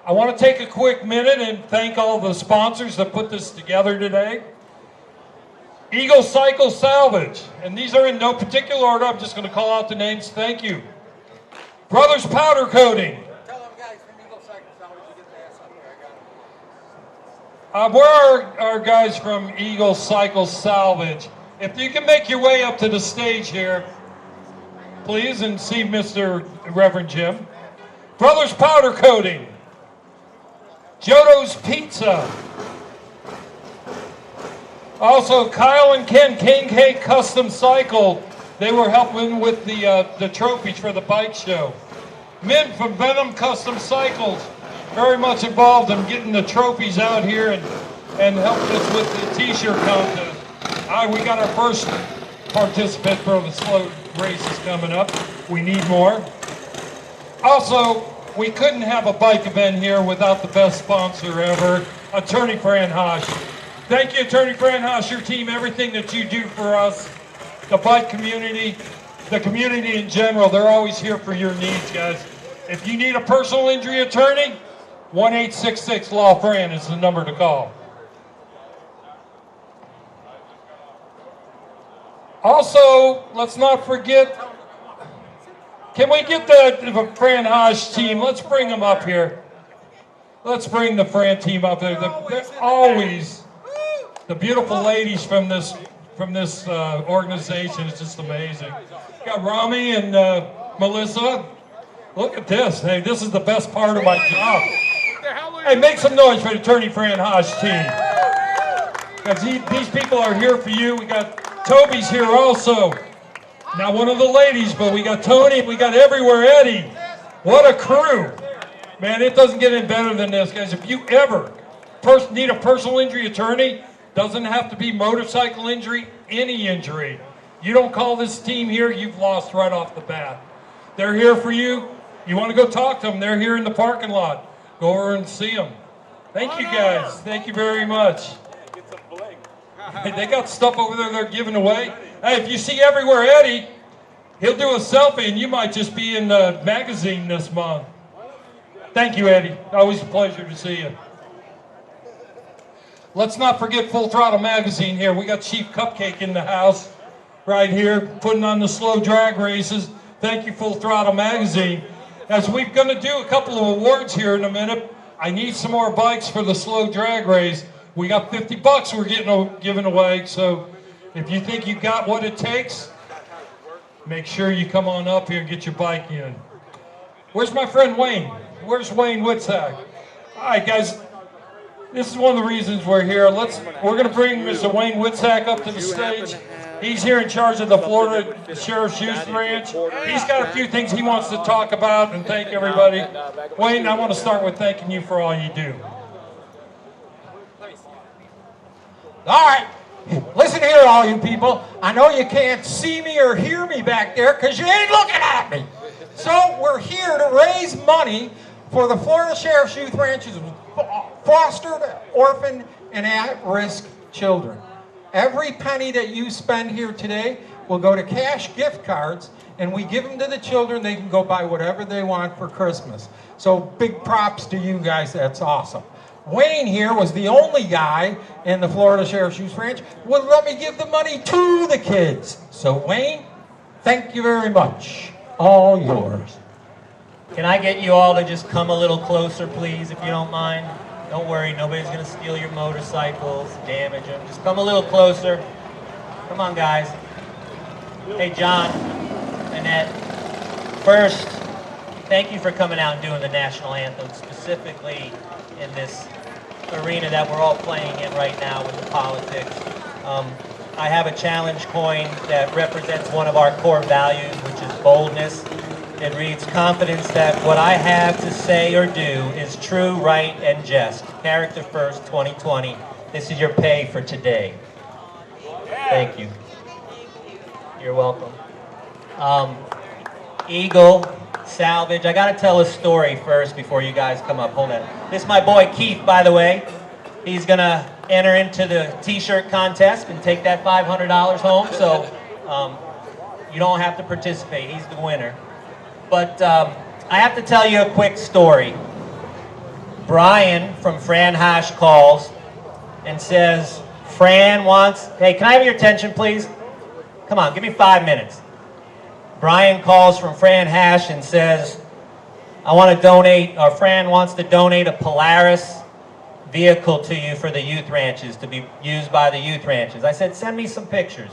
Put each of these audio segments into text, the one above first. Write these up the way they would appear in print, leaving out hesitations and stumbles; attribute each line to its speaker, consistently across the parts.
Speaker 1: I want to take a quick minute and thank all the sponsors that put this together today. Eagle Cycle Salvage, and these are in no particular order. I'm just going to call out the names. Thank you. Brothers Powder Coating.
Speaker 2: Tell them guys from Eagle Cycle Salvage to get the ass up there. I got it.
Speaker 1: Where are our guys from Eagle Cycle Salvage? If you can make your way up to the stage here, please, and see Mr. Reverend Jim. Brothers Powder Coating. Jodo's Pizza. Also, Kyle and Ken, King K Custom Cycle. They were helping with the trophies for the bike show. Min from Venom Custom Cycles, very much involved in getting the trophies out here and helped us with the t-shirt contest. We got our first participant for the slow races coming up. We need more. Also, we couldn't have a bike event here without the best sponsor ever, Attorney Fran Hosh. Thank you, Attorney Fran Hosh, your team, everything that you do for us, the bike community, the community in general. They're always here for your needs, guys. If you need a personal injury attorney, 1-866-LAW-FRAN is the number to call. Also, let's not forget, can we get the Fran Hosh team? Let's bring them up here. Let's bring the Fran team up there. They're always the beautiful ladies from this organization. It's just amazing. Got Rami and Melissa. Look at this. Hey, this is the best part of my job. Hey, make some noise for the Attorney Fran Hosh team. Because these people are here for you. We got Toby's here also. Not one of the ladies, but we got Tony, we got Everywhere Eddie. What a crew. Man, it doesn't get any better than this, guys. If you ever need a personal injury attorney, doesn't have to be motorcycle injury, any injury. You don't call this team here, you've lost right off the bat. They're here for you. You want to go talk to them, they're here in the parking lot. Go over and see them. Thank you, guys. Thank you very much. They got stuff over there they're giving away. Hey, if you see Everywhere Eddie, he'll do a selfie and you might just be in the magazine this month. Thank you, Eddie. Always a pleasure to see you. Let's not forget Full Throttle Magazine here. We got Chief Cupcake in the house right here, putting on the slow drag races. Thank you, Full Throttle Magazine. As we're going to do a couple of awards here in a minute, I need some more bikes for the slow drag race. We got $50 we're giving away, so if you think you got what it takes, make sure you come on up here and get your bike in. Where's my friend Wayne? Where's Wayne Whitsack? All right, guys, this is one of the reasons we're here. We're going to bring Mr. Wayne Whitsack up to the stage. He's here in charge of the Florida Sheriff's Youth Ranch. He's got a few things he wants to talk about and thank everybody. Wayne, I want to start with thanking you for all you do.
Speaker 2: All right, listen here, all you people. I know you can't see me or hear me back there because you ain't looking at me. So we're here to raise money for the Florida Sheriff's Youth Ranch's fostered, orphan, and at-risk children. Every penny that you spend here today will go to cash gift cards, and we give them to the children. They can go buy whatever they want for Christmas. So big props to you guys. That's awesome. Wayne here was the only guy in the Florida Sheriff's Youth Ranch who would let me give the money to the kids. So Wayne, thank you very much. All yours.
Speaker 3: Can I get you all to just come a little closer, please, if you don't mind? Don't worry, nobody's going to steal your motorcycles, damage them. Just come a little closer. Come on, guys. Hey, John, Annette, first, thank you for coming out and doing the national anthem, specifically in this arena that we're all playing in right now with the politics. I have a challenge coin that represents one of our core values, which is boldness. It reads, confidence that what I have to say or do is true, right, and just. Character first, 2020. This is your pay for today. Thank you. You're welcome. Eagle, Salvage. I got to tell a story first before you guys come up. Hold on. This is my boy Keith, by the way. He's going to enter into the t-shirt contest and take that $500 home. So you don't have to participate. He's the winner. But I have to tell you a quick story. Brian from Fran Hash calls and says, Fran wants, hey, can I have your attention, please? Come on, give me 5 minutes. Brian calls from Fran Hash and says, I want to donate, or Fran wants to donate a Polaris vehicle to you for the youth ranches, to be used by the youth ranches. I said, send me some pictures.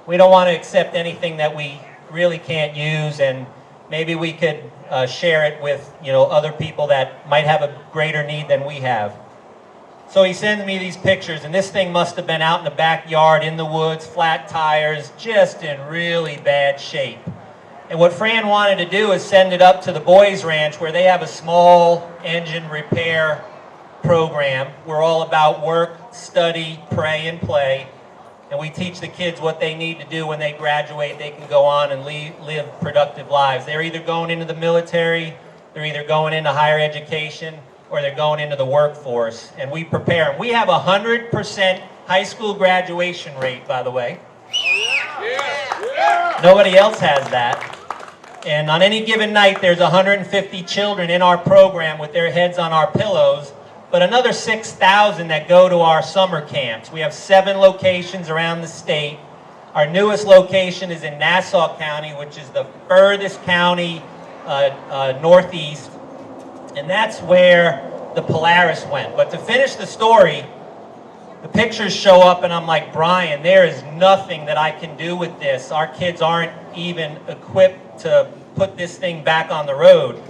Speaker 3: We don't want to accept anything that we really can't use, and maybe we could share it with, you know, other people that might have a greater need than we have. So he sends me these pictures, and this thing must have been out in the backyard, in the woods, flat tires, just in really bad shape. And what Fran wanted to do is send it up to the boys' ranch, where they have a small engine repair program. We're all about work, study, pray, and play. And we teach the kids what they need to do when they graduate. They can go on and live productive lives. They're either going into the military, they're either going into higher education, or they're going into the workforce. And we prepare them. We have 100% high school graduation rate, by the way. Nobody else has that. And on any given night, there's 150 children in our program with their heads on our pillows, but another 6,000 that go to our summer camps. We have 7 locations around the state. Our newest location is in Nassau County, which is the furthest county northeast, and that's where the Polaris went. But to finish the story, the pictures show up and I'm like, Brian, there is nothing that I can do with this. Our kids aren't even equipped to put this thing back on the road.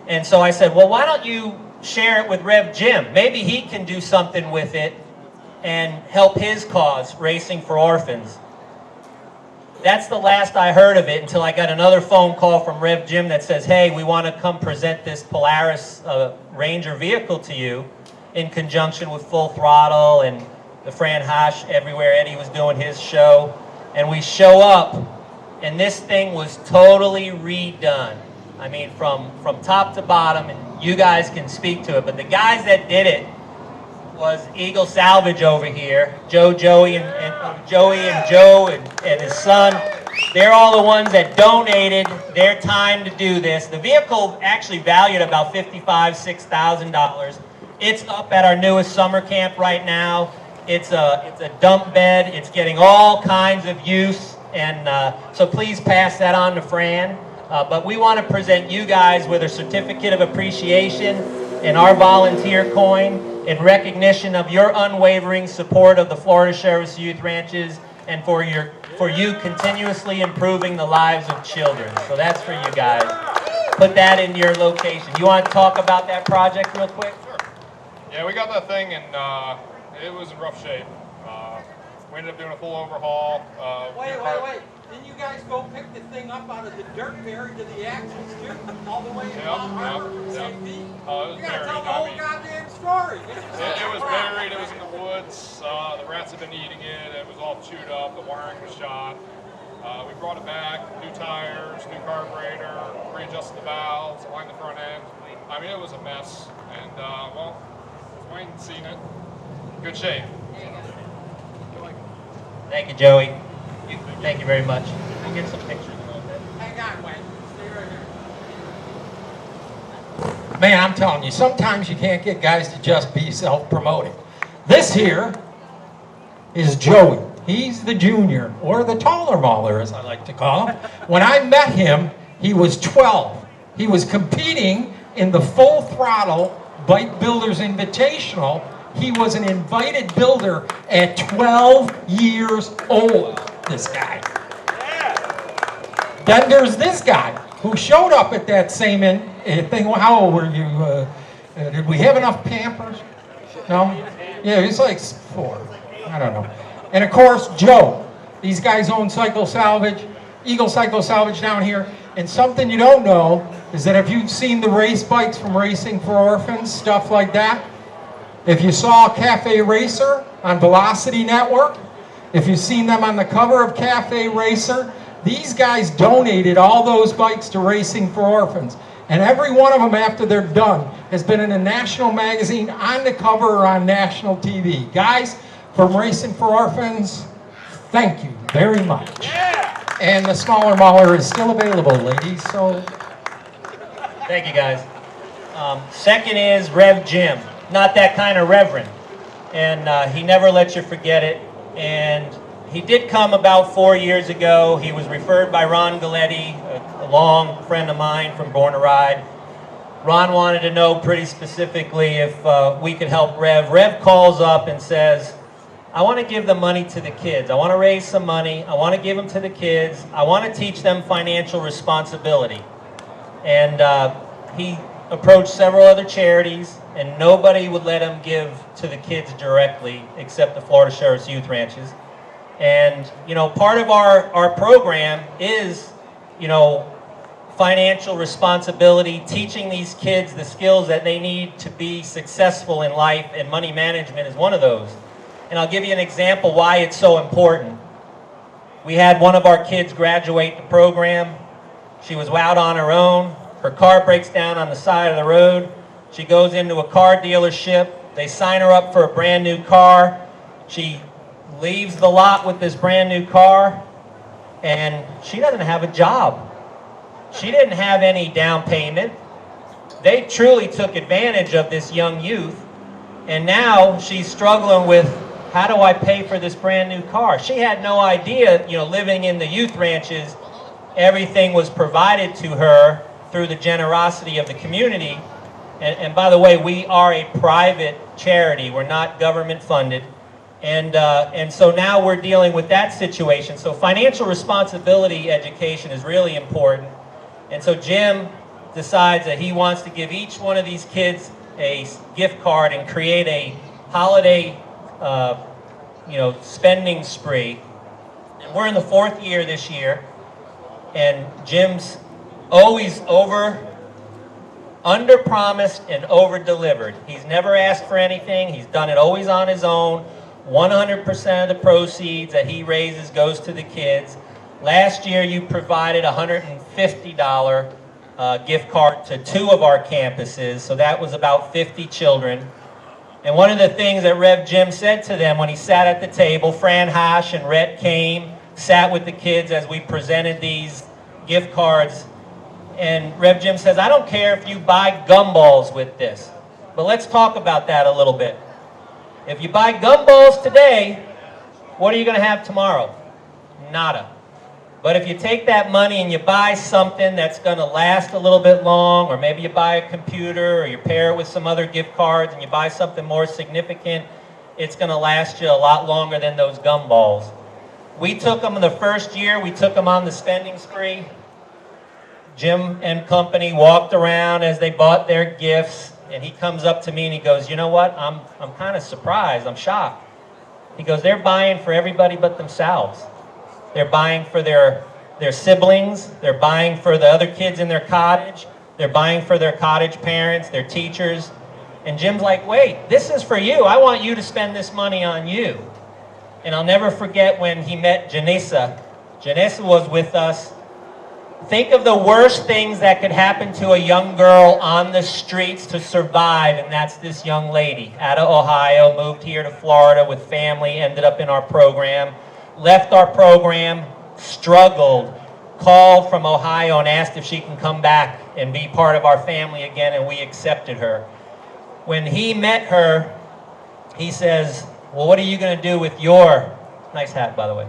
Speaker 3: And so I said, well, why don't you share it with Rev Jim? Maybe he can do something with it and help his cause, Racing for Orphans. That's the last I heard of it until I got another phone call from Rev Jim that says, hey, we want to come present this Polaris Ranger vehicle to you in conjunction with Full Throttle and the Fran Hash everywhere Eddie was doing his show. And we show up, and this thing was totally redone. I mean, from top to bottom, and you guys can speak to it, but the guys that did it was Eagle Salvage over here, Joey and Joe and his son. They're all the ones that donated their time to do this. The vehicle actually valued about $6,000. It's up at our newest summer camp right now. It's a dump bed. It's getting all kinds of use, and so please pass that on to Fran. But we want to present you guys with a certificate of appreciation and our volunteer coin in recognition of your unwavering support of the Florida Sheriff's Youth Ranches and for you continuously improving the lives of children. So that's for you guys. Put that in your location. You want to talk about that project real quick?
Speaker 4: Sure. Yeah, we got that thing, and it was in rough shape. We ended up doing a full overhaul.
Speaker 2: Wait. Didn't you guys go pick the thing up out of the dirt buried to the axles, too? All the way in Palm Harbor to St. Pete?
Speaker 4: It was
Speaker 2: You gotta
Speaker 4: buried.
Speaker 2: tell the whole goddamn story.
Speaker 4: It was buried. It was in the woods. The rats had been eating it. It was all chewed up. The wiring was shot. We brought it back. New tires, new carburetor, readjusted the valves, aligned the front end. I mean, it was a mess. And, well, Wayne's seen it. Good shape.
Speaker 3: Thank you, Joey. Thank you very much. We'll get some pictures in a little bit.
Speaker 2: Hang on, Wayne. Stay right here. Man, I'm telling you, sometimes you can't get guys to just be self-promoting. This here is Joey. He's the junior, or the taller mauler, as I like to call him. When I met him, he was 12. He was competing in the Full Throttle Bike Builders Invitational. He was an invited builder at 12 years old, this guy. Then there's this guy who showed up at that same thing. Well, how old were you? Did we have enough Pampers? No? Yeah, he's like 4. I don't know. And of course, Joe. These guys own Cycle Salvage, Eagle Cycle Salvage down here. And something you don't know is that if you've seen the race bikes from Racing for Orphans, stuff like that, if you saw Cafe Racer on Velocity Network, if you've seen them on the cover of Cafe Racer, these guys donated all those bikes to Racing for Orphans. And every one of them, after they're done, has been in a national magazine, on the cover, or on national TV. Guys, from Racing for Orphans, thank you very much. Yeah. And the smaller mauler is still available, ladies, so...
Speaker 3: Thank you, guys. Second is Rev Jim, not that kind of reverend. And he never lets you forget it. And he did come about 4 years ago. He was referred by Ron Galletti, a long friend of mine from Born to Ride. Ron wanted to know pretty specifically if we could help Rev. Rev calls up and says, I want to give the money to the kids. I want to raise some money. I want to give them to the kids. I want to teach them financial responsibility. And he approached several other charities, and nobody would let him give to the kids directly except the Florida Sheriff's Youth Ranches. And, you know, part of our program is, you know, financial responsibility, teaching these kids the skills that they need to be successful in life, and money management is one of those. And I'll give you an example why it's so important. We had one of our kids graduate the program. She was out on her own. Her car breaks down on the side of the road. She goes into a car dealership. They sign her up for a brand new car. She leaves the lot with this brand new car, and she doesn't have a job. She didn't have any down payment. They truly took advantage of this young youth, and now she's struggling with, how do I pay for this brand new car? She had no idea, you know, living in the youth ranches, everything was provided to her through the generosity of the community. And by the way, we are a private charity. We're not government funded. And so now we're dealing with that situation. So financial responsibility education is really important. And so Jim decides that he wants to give each one of these kids a gift card and create a holiday spending spree. And we're in the 4th year this year, and Jim's always under-promised and over-delivered. He's never asked for anything. He's done it always on his own. 100% of the proceeds that he raises goes to the kids. Last year, you provided a $150 gift card to 2 of our campuses, so that was about 50 children. And one of the things that Rev Jim said to them when he sat at the table, Fran Hash and Rhett came, sat with the kids as we presented these gift cards, and Rev Jim says, I don't care if you buy gumballs with this, but let's talk about that a little bit. If you buy gumballs today, what are you going to have tomorrow? Nada. But if you take that money and you buy something that's going to last a little bit long, or maybe you buy a computer, or you pair it with some other gift cards and you buy something more significant, it's going to last you a lot longer than those gumballs. We took them in the first year, we took them on the spending spree. Jim and company walked around as they bought their gifts, and he comes up to me and he goes, you know what, I'm kind of surprised, I'm shocked. He goes, they're buying for everybody but themselves. They're buying for their siblings, they're buying for the other kids in their cottage, they're buying for their cottage parents, their teachers. And Jim's like, wait, this is for you, I want you to spend this money on you. And I'll never forget when he met Janessa. Janessa was with us. Think of the worst things that could happen to a young girl on the streets to survive, and that's this young lady out of Ohio, moved here to Florida with family, ended up in our program, left our program, struggled, called from Ohio and asked if she can come back and be part of our family again, and we accepted her. When he met her, he says, well, what are you going to do with your, nice hat by the way,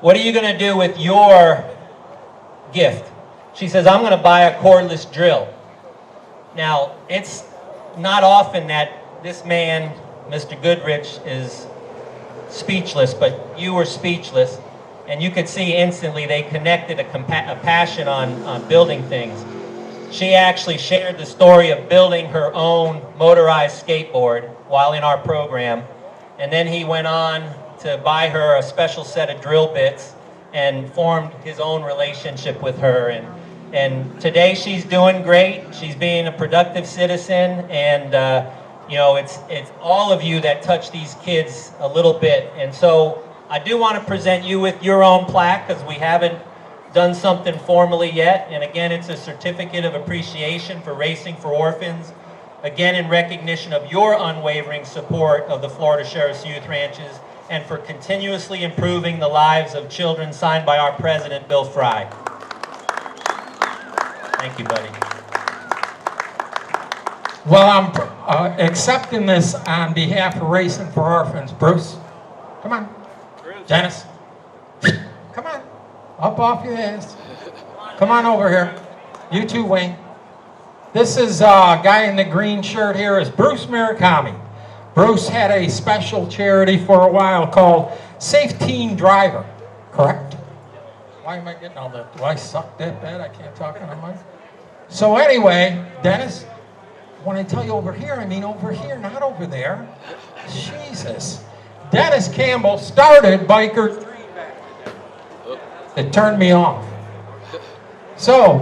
Speaker 3: what are you going to do with your gift? She says, I'm going to buy a cordless drill. Now, it's not often that this man, Mr. Goodrich, is speechless, but you were speechless, and you could see instantly they connected a passion on building things. She actually shared the story of building her own motorized skateboard while in our program, and then he went on to buy her a special set of drill bits and formed his own relationship with her. And today she's doing great. She's being a productive citizen, and it's all of you that touch these kids a little bit. And so I do want to present you with your own plaque, because we haven't done something formally yet. And again, it's a certificate of appreciation for Racing for Orphans, again in recognition of your unwavering support of the Florida Sheriff's Youth Ranches and for continuously improving the lives of children, signed by our president, Bill Fry. Thank you, buddy.
Speaker 2: Well, I'm accepting this on behalf of Racing for Orphans. Bruce, come on. Dennis, come on. Up off your ass. Come on over here. You too, Wayne. This is a guy in the green shirt here is Bruce Murakami. Bruce had a special charity for a while called Safe Teen Driver, correct? Why am I getting all that? Do I suck that bad? I can't talk on the mic. So anyway, Dennis, when I tell you over here, I mean over here, not over there. Jesus. Dennis Campbell started Biker. It turned me off. So,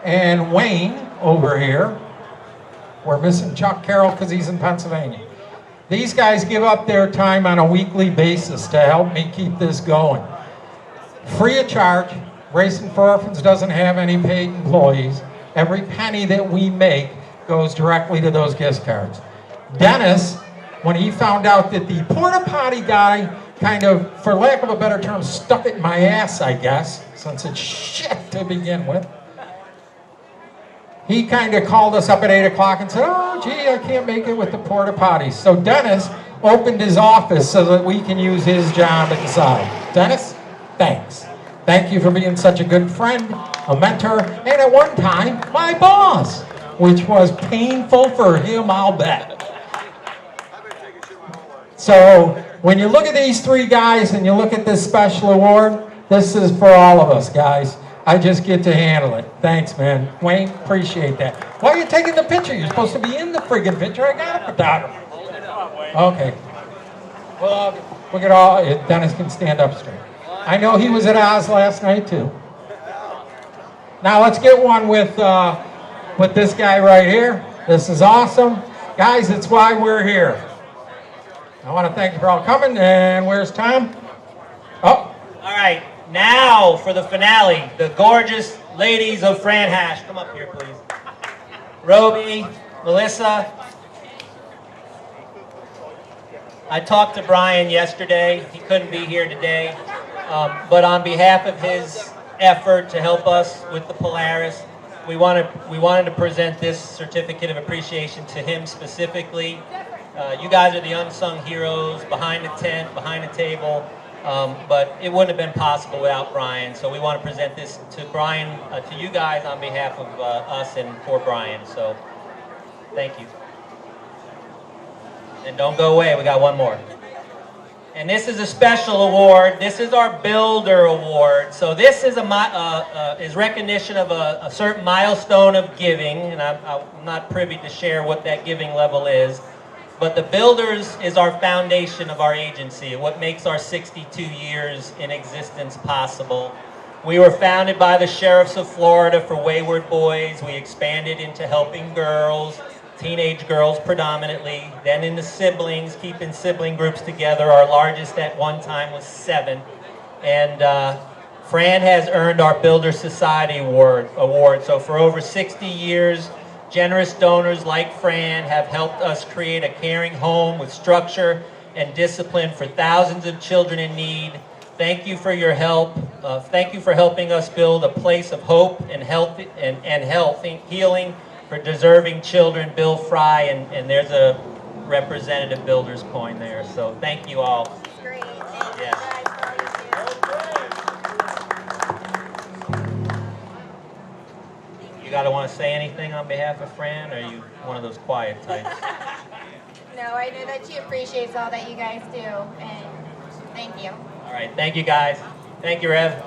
Speaker 2: and Wayne over here, we're missing Chuck Carroll because he's in Pennsylvania. These guys give up their time on a weekly basis to help me keep this going. Free of charge. Racing for Orphans doesn't have any paid employees. Every penny that we make goes directly to those gift cards. Dennis, when he found out that the porta potty guy kind of, for lack of a better term, stuck it in my ass, I guess, since it's shit to begin with, he kind of called us up at 8 o'clock and said, oh, gee, I can't make it with the porta potties. So Dennis opened his office so that we can use his job at the side. Dennis, thanks. Thank you for being such a good friend, a mentor, and at one time, my boss, which was painful for him, I'll bet. So when you look at these three guys and you look at this special award, this is for all of us, guys. I just get to handle it. Thanks, man. Wayne, appreciate that. Why are you taking the picture? You're supposed to be in the friggin' picture. I got a photographer. Okay. Well, look at all. Dennis can stand up straight. I know he was at Oz last night, too. Now, let's get one with this guy right here. This is awesome. Guys, it's why we're here. I want to thank you for all coming. And where's Tom? Oh.
Speaker 3: All right. Now for the finale, the gorgeous ladies of Fran Hash. Come up here, please. Roby, Melissa. I talked to Brian yesterday. He couldn't be here today. But on behalf of his effort to help us with the Polaris, we wanted to present this certificate of appreciation to him specifically. You guys are the unsung heroes behind the tent, behind the table. But it wouldn't have been possible without Brian, so we want to present this to Brian, to you guys on behalf of us and for Brian, so thank you. And don't go away, we got one more. And this is a special award. This is our Builder Award. So this is is recognition of a certain milestone of giving, and I'm not privy to share what that giving level is. But the Builders is our foundation of our agency, what makes our 62 years in existence possible. We were founded by the Sherriffs of Florida for wayward boys. We expanded into helping girls, teenage girls predominantly, then into siblings, keeping sibling groups together. Our largest at one time was 7. And Fran has earned our Builder Society Award. So for over 60 years, generous donors like Fran have helped us create a caring home with structure and discipline for thousands of children in need. Thank you for your help. Thank you for helping us build a place of hope and health and healing for deserving children. Bill Fry, and there's a representative Builder's coin there. So thank you all.
Speaker 5: Great. Thank
Speaker 3: Yes.
Speaker 5: you guys for all you
Speaker 3: You gotta want to say anything on behalf of Fran, or are you one of those quiet types?
Speaker 5: No, I know that she appreciates all that you guys do, and thank you.
Speaker 3: All right, thank you guys. Thank you, Rev.